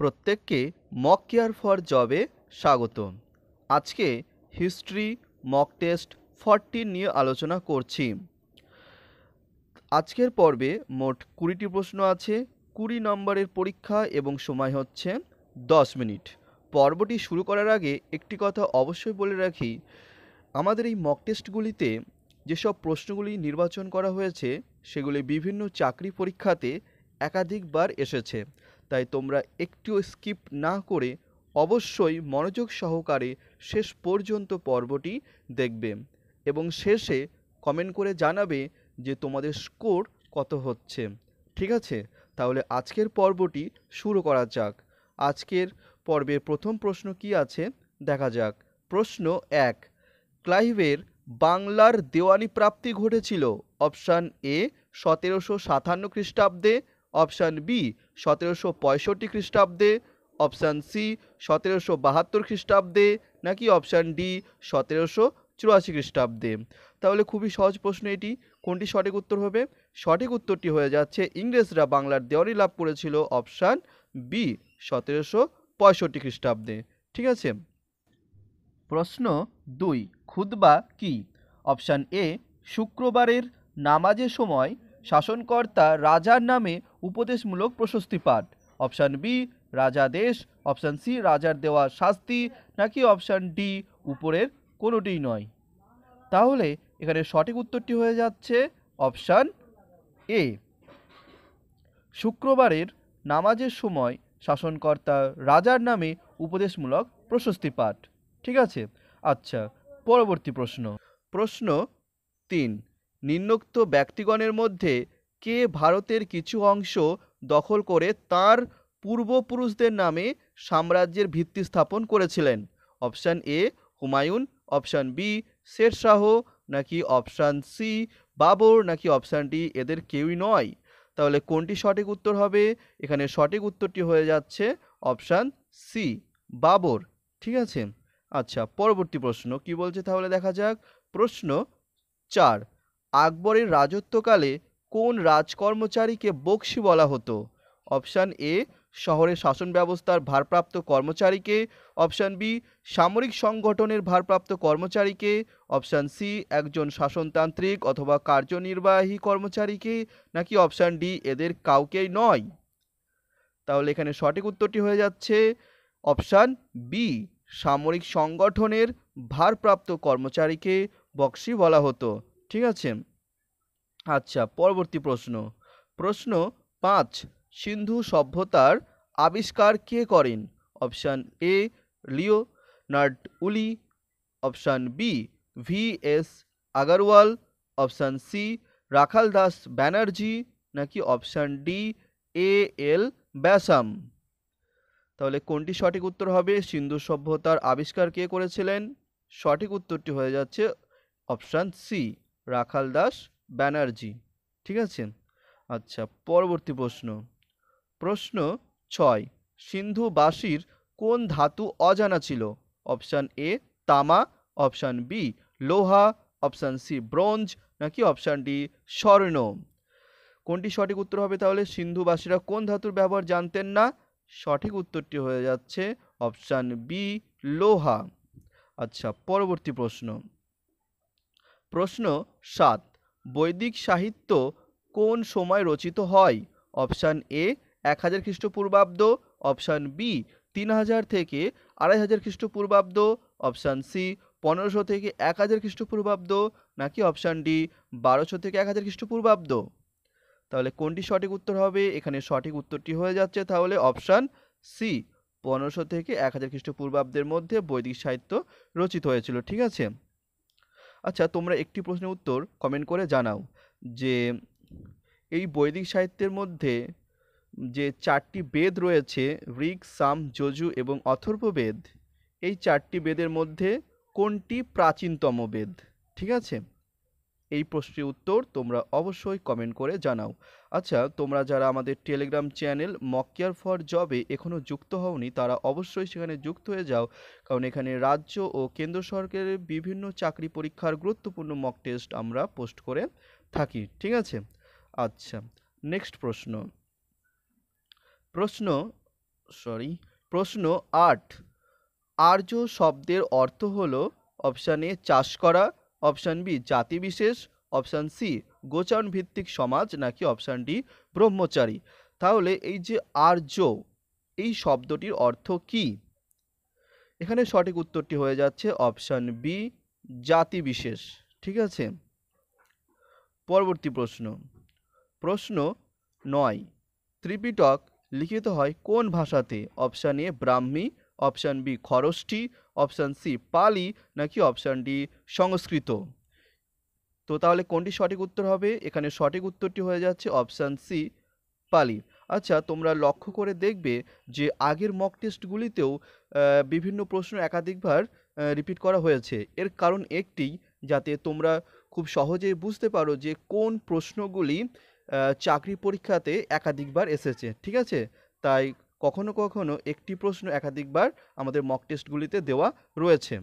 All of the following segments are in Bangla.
প্রত্যেককে মক কেয়ার ফর জবে স্বাগত। আজকে হিস্ট্রি মক টেস্ট 14 নিয়ে আলোচনা করছি। আজকের পর্বে মোট 20টি প্রশ্ন আছে, 20 নম্বরের পরীক্ষা এবং সময় হচ্ছে 10 মিনিট। পর্বটি শুরু করার আগে একটি কথা অবশ্যই বলে রাখি, আমাদের এই মক টেস্টগুলিতে যেসব প্রশ্নগুলি নির্বাচন করা হয়েছে সেগুলি বিভিন্ন চাকরি পরীক্ষাতে একাধিকবার এসেছে, তাই তোমরা একটুও স্কিপ না করে অবশ্যই মনোযোগ সহকারে শেষ পর্যন্ত পর্বটি দেখবে এবং শেষে কমেন্ট করে জানাবে যে তোমাদের স্কোর কত হচ্ছে। ঠিক আছে, তাহলে আজকের পর্বটি শুরু করা যাক। আজকের পর্বের প্রথম প্রশ্ন কি আছে দেখা যাক। প্রশ্ন 1, ক্লাইভের বাংলার দেওয়ানি প্রাপ্তি ঘটেছিল? অপশান এ 1757 খ্রিস্টাব্দে, অপশান বি 1765 খ্রিস্টাব্দে, অপশান সি 1772 খ্রিস্টাব্দে, নাকি অপশান ডি 1784 খ্রিস্টাব্দে। তাহলে খুবই সহজ প্রশ্ন এটি। কোনটি সঠিক উত্তর হবে? সঠিক উত্তরটি হয়ে যাচ্ছে ইংরেজরা বাংলার দেওয়ানি লাভ করেছিল অপশান বি 1765 খ্রিস্টাব্দে। ঠিক আছে। প্রশ্ন 2, খুতবা কি? অপশান এ শুক্রবারের নামাজের সময় শাসনকর্তা রাজার নামে উপদেশমূলক প্রশস্তি পাঠ, অপশান বি রাজাদেশ, অপশান সি রাজার দেওয়া শাস্তি, নাকি অপশান ডি উপরের কোনোটিই নয়। তাহলে এখানে সঠিক উত্তরটি হয়ে যাচ্ছে অপশান এ, শুক্রবারের নামাজের সময় শাসনকর্তা রাজার নামে উপদেশমূলক প্রশস্তি পাঠ। ঠিক আছে। আচ্ছা, পরবর্তী প্রশ্ন। প্রশ্ন 3, নিম্নোক্ত ব্যক্তিগণের মধ্যে কে ভারতের কিছু অংশ দখল করে তার পূর্বপুরুষদের নামে সাম্রাজ্যের ভিত্তি স্থাপন করেছিলেন? Option A Humayun, option B Sher Shah, নাকি অপশান সি বাবর, নাকি অপশান ডি এদের কেউই নয়। তাহলে কোনটি সঠিক উত্তর হবে? এখানে সঠিক উত্তরটি হয়ে যাচ্ছে অপশান সি বাবর। ঠিক আছে। আচ্ছা, পরবর্তী প্রশ্ন কি বলছে তাহলে দেখা যাক। প্রশ্ন 4, আকবরের রাজত্বকালে কোন রাজকর্মচারীকে বক্সি বলা হতো? অপশান এ শহরের শাসন ব্যবস্থার ভারপ্রাপ্ত কর্মচারীকে, অপশান বি সামরিক সংগঠনের ভারপ্রাপ্ত কর্মচারীকে, অপশান সি একজন শাসনতান্ত্রিক অথবা কার্যনির্বাহী কর্মচারীকে, নাকি অপশান ডি এদের কাউকেই নয়। তাহলে এখানে সঠিক উত্তরটি হয়ে যাচ্ছে অপশান বি সামরিক সংগঠনের ভারপ্রাপ্ত কর্মচারীকে বক্সি বলা হতো। ঠিক আছে। আচ্ছা, পরবর্তী প্রশ্ন। প্রশ্ন 5, সিন্ধু সভ্যতার আবিষ্কার কে করেন? Option A Leonard Woolley, option B VS. Agarwal, option C Rakhal Das Banerjee, নাকি অপশান ডি এ.এল. ব্যাসাম। তাহলে কোনটি সঠিক উত্তর হবে? সিন্ধু সভ্যতার আবিষ্কার কে করেছিলেন? সঠিক উত্তরটি হয়ে যাচ্ছে অপশান সি রাখাল দাস ব্যানার্জি। ঠিক আছে। আচ্ছা, পরবর্তী প্রশ্ন। প্রশ্ন 6, সিন্ধুবাসীর কোন ধাতু অজানা ছিল? অপশান এ তামা, অপশান বি লোহা, অপশান সি ব্রোঞ্জ, নাকি অপশান ডি স্বর্ণ। কোনটি সঠিক উত্তর হবে তাহলে? সিন্ধুবাসীরা কোন ধাতুর ব্যবহার জানতেন না? সঠিক উত্তরটি হয়ে যাচ্ছে অপশান বি লোহা। আচ্ছা, পরবর্তী প্রশ্ন। প্রশ্ন 7, বৈদিক সাহিত্য কোন সময় রচিত হয়? অপশান এ 1000 খ্রিস্টপূর্বাব্দ, অপশান বি 3000 থেকে 2500 খ্রিস্টপূর্বাব্দ, অপশান সি 1500 থেকে 1000 খ্রিস্টপূর্বাব্দ, নাকি অপশান ডি 1200 থেকে 1000 খ্রিস্টপূর্বাব্দ। তাহলে কোনটি সঠিক উত্তর হবে? এখানে সঠিক উত্তরটি হয়ে যাচ্ছে তাহলে অপশান সি 1500 থেকে 1000 খ্রিস্টপূর্বাব্দের মধ্যে বৈদিক সাহিত্য রচিত হয়েছিল। ঠিক আছে। আচ্ছা, তোমরা একটি প্রশ্নের উত্তর কমেন্ট করে জানাও যে এই বৈদিক সাহিত্যের মধ্যে যে 4টি বেদ রয়েছে ঋগ, সাম, যজু এবং অথর্ববেদ, এই 4টি বেদের মধ্যে কোনটি প্রাচীনতম বেদ? ঠিক আছে। এই প্রশ্নের উত্তর তোমরা অবশ্যই কমেন্ট করে জানাও। আচ্ছা, তোমরা যারা আমাদের Telegram channel mock care for জবে এখনও যুক্ত হওনি তারা অবশ্যই সেখানে যুক্ত হয়ে যাও, কারণ এখানে রাজ্য ও কেন্দ্র সরকারের বিভিন্ন চাকরি পরীক্ষার গুরুত্বপূর্ণ মক টেস্ট আমরা পোস্ট করে থাকি। ঠিক আছে। আচ্ছা, নেক্সট প্রশ্ন। প্রশ্ন প্রশ্ন 8, আর্য শব্দের অর্থ হলো অপশান এ চাষ করা, অপশান বি জাতিবিশেষ, অপশান সি গোচারণ ভিত্তিক সমাজ, নাকি অপশান ডি ব্রহ্মচারী। তাহলে এই যে আর্য, এই শব্দটির অর্থ কি? এখানে সঠিক উত্তরটি হয়ে যাচ্ছে অপশান বি জাতিবিশেষ। ঠিক আছে, পরবর্তী প্রশ্ন। প্রশ্ন 9, ত্রিপিটক লিখিত হয় কোন ভাষাতে? Option A Brahmi, option B Kharosthi, option C Pali, নাকি অপশান ডি সংস্কৃত। তো তাহলে কোনটি সঠিক উত্তর হবে? এখানে সঠিক উত্তরটি হয়ে যাচ্ছে অপশান সি পালি। আচ্ছা, তোমরা লক্ষ্য করে দেখবে যে আগের মক টেস্টগুলিতেও বিভিন্ন প্রশ্ন একাধিকবার রিপিট করা হয়েছে। এর কারণ একটি, যাতে তোমরা খুব সহজেই বুঝতে পারো যে কোন প্রশ্নগুলি চাকরি পরীক্ষাতে একাধিকবার এসেছে। ঠিক আছে, তাই কখনো কখনো একটি প্রশ্ন একাধিকবার আমাদের মক টেস্টগুলিতে দেওয়া রয়েছে।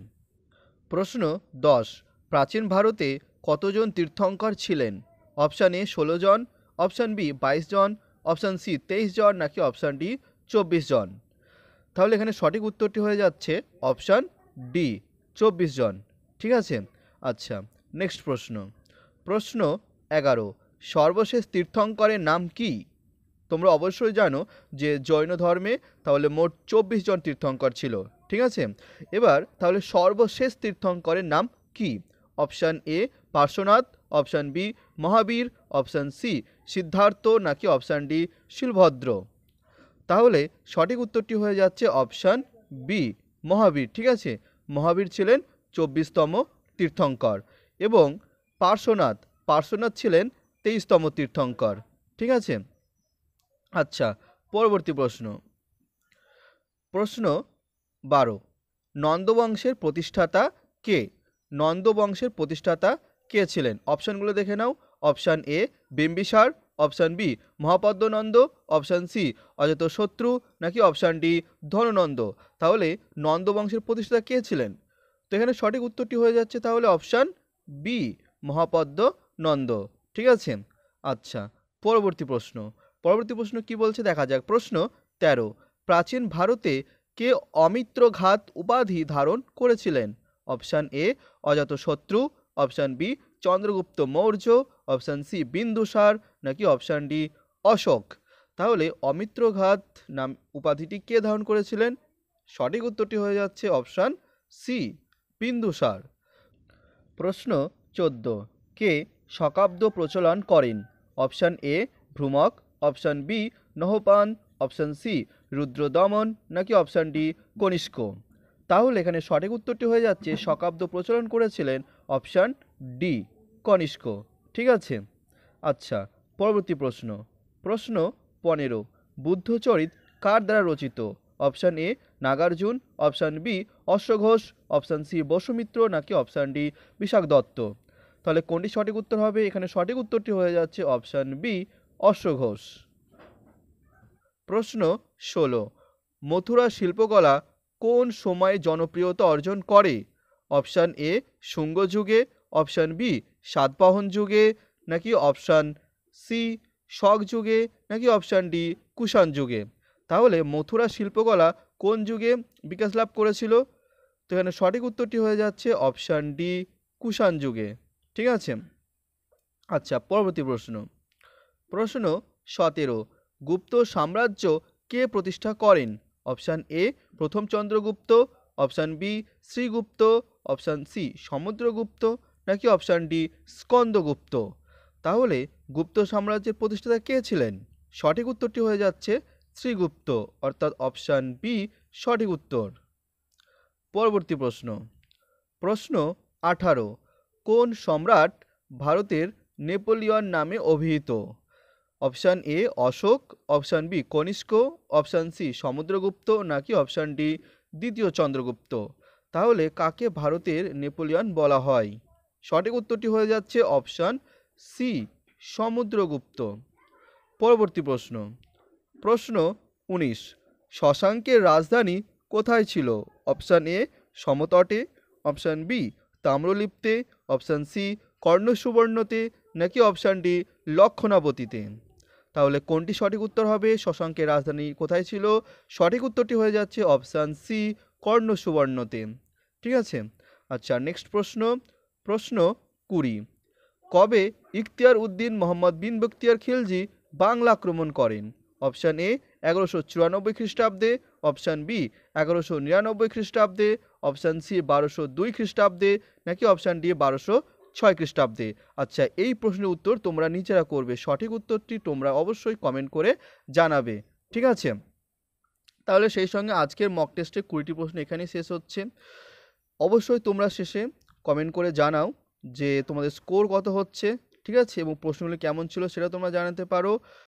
প্রশ্ন 10, প্রাচীন ভারতে কতজন তীর্থঙ্কর ছিলেন? অপশান এ 16 জন, অপশান বি 22 জন, অপশান সি 23 জন, নাকি অপশান ডি 24 জন। তাহলে এখানে সঠিক উত্তরটি হয়ে যাচ্ছে অপশান ডি 24 জন। ঠিক আছে, আচ্ছা নেক্সট প্রশ্ন। প্রশ্ন 11, সর্বশেষ তীর্থঙ্করের নাম কি? তোমরা অবশ্যই জানো যে জৈন ধর্মে তাহলে মোট 24 জন তীর্থঙ্কর ছিল। ঠিক আছে, এবার তাহলে সর্বশেষ তীর্থঙ্করের নাম কি? Option A Parshvanath, option B Mahavir, option C Siddhartha, নাকি অপশান ডি শিলভদ্র। তাহলে সঠিক উত্তরটি হয়ে যাচ্ছে অপশান বি মহাবীর। ঠিক আছে, মহাবীর ছিলেন 24তম তীর্থঙ্কর এবং পার্শ্বনাথ ছিলেন 23তম তীর্থঙ্কর। ঠিক আছে, আচ্ছা পরবর্তী প্রশ্ন। প্রশ্ন 12, নন্দবংশের প্রতিষ্ঠাতা কে? নন্দবংশের প্রতিষ্ঠাতা কে ছিলেন? অপশানগুলো দেখে নাও। Option A Bimbisara, option B Mahapadmananda, option C Ajatashatru, নাকি অপশান ডি ধননন্দ। তাহলে নন্দবংশের প্রতিষ্ঠাতা কে ছিলেন? তো এখানে সঠিক উত্তরটি হয়ে যাচ্ছে তাহলে অপশান বি মহাপদ্মনন্দ। ঠিক আছে, আচ্ছা পরবর্তী প্রশ্ন কি বলছে দেখা যাক। প্রশ্ন 13, প্রাচীন ভারতে কে অমিত্রঘাত উপাধি ধারণ করেছিলেন? Option A Ajatashatru, option B Chandragupta Maurya, option C Bindusara, নাকি অপশান ডি অশোক। তাহলে অমিত্রঘাত নাম উপাধিটি কে ধারণ করেছিলেন? সঠিক উত্তরটি হয়ে যাচ্ছে অপশান সি বিন্দুসার। প্রশ্ন 14, কে শকাব্দ প্রচলন করেন? Option A Bhumaka, option B Nahapana, option C Rudradaman, নাকি অপশান ডি কনিষ্ক। তাহলে এখানে সঠিক উত্তরটি হয়ে যাচ্ছে শকাব্দ প্রচলন করেছিলেন অপশান ডি কনিষ্ক। ঠিক আছে, আচ্ছা পরবর্তী প্রশ্ন 15, বুদ্ধচরিত কার দ্বারা রচিত? Option A Nagarjuna, option B অশ্বঘোষ, অপশান সি বসুমিত্র, নাকি অপশান ডি বিশাখ দত্ত। তাহলে কোনটি সঠিক উত্তর হবে? এখানে সঠিক উত্তরটি হয়ে যাচ্ছে অপশান বি অশ্বঘোষ। প্রশ্ন 16, মথুরা শিল্পকলা কোন সময়ে জনপ্রিয়তা অর্জন করে? অপশান এ শুঙ্গ যুগে, অপশান বি সাতবাহন যুগে, নাকি অপশান সি শক যুগে, নাকি অপশান ডি কুষাণ যুগে। তাহলে মথুরা শিল্পকলা কোন যুগে বিকাশ লাভ করেছিল? তো এখানে সঠিক উত্তরটি হয়ে যাচ্ছে অপশান ডি কুষাণ যুগে। ঠিক আছে, আচ্ছা পরবর্তী প্রশ্ন 17, গুপ্ত সাম্রাজ্য কে প্রতিষ্ঠা করেন? অপশান এ প্রথম Chandragupta, option B Srigupta, option C Samudragupta, নাকি অপশান ডি স্কন্দগুপ্ত। তাহলে গুপ্ত সাম্রাজ্যের প্রতিষ্ঠাতা কে ছিলেন? সঠিক উত্তরটি হয়ে যাচ্ছে শ্রীগুপ্ত, অর্থাৎ অপশান বি সঠিক উত্তর। পরবর্তী প্রশ্ন 18, কোন সম্রাট ভারতের নেপোলিয়ন নামে অভিহিত? Option A Ashoka, option B Kanishka, option C Samudragupta, নাকি অপশান ডি দ্বিতীয় চন্দ্রগুপ্ত। তাহলে কাকে ভারতের নেপোলিয়ন বলা হয়? সঠিক উত্তরটি হয়ে যাচ্ছে অপশান সি সমুদ্রগুপ্ত। পরবর্তী প্রশ্ন 19, শশাঙ্কের রাজধানী কোথায় ছিল? অপশান এ সমতটে, অপশান বি তাম্রলিপ্তে, অপশান সি কর্ণসুবর্ণতে, নাকি অপশান ডি লক্ষণাবতীতে। তাহলে কোনটি সঠিক উত্তর হবে? শশাঙ্কের রাজধানী কোথায় ছিল? সঠিক উত্তরটি হয়ে যাচ্ছে অপশান সি, কর্ণ সুবর্ণতে। ঠিক আছে। আচ্ছা, নেক্সট প্রশ্ন, প্রশ্ন 20। কবে ইখতিয়ার উদ্দিন মোহাম্মদ বিন বখতিয়ার খিলজি বাংলা আক্রমণ করেন? অপশান এ 1194 খ্রিস্টাব্দে, অপশান বি 1199 খ্রিস্টাব্দে, অপশান সি 1202 খ্রিস্টাব্দে, নাকি অপশান ডি 1206 খ্রিস্টাব্দে। আচ্ছা, এই প্রশ্নের উত্তর তোমরা নিজেরা করবে, সঠিক উত্তরটি তোমরা অবশ্যই কমেন্ট করে জানাবে। ঠিক আছে। তাহলে সেই সঙ্গে আজকের মক টেস্টে 20টি প্রশ্ন এখানেই শেষ হচ্ছে। অবশ্যই তোমরা শেষে কমেন্ট করে জানাও যে তোমাদের স্কোর কত হচ্ছে। ঠিক আছে, এবং প্রশ্নগুলি কেমন ছিল সেটা তোমরা জানাতে পারো।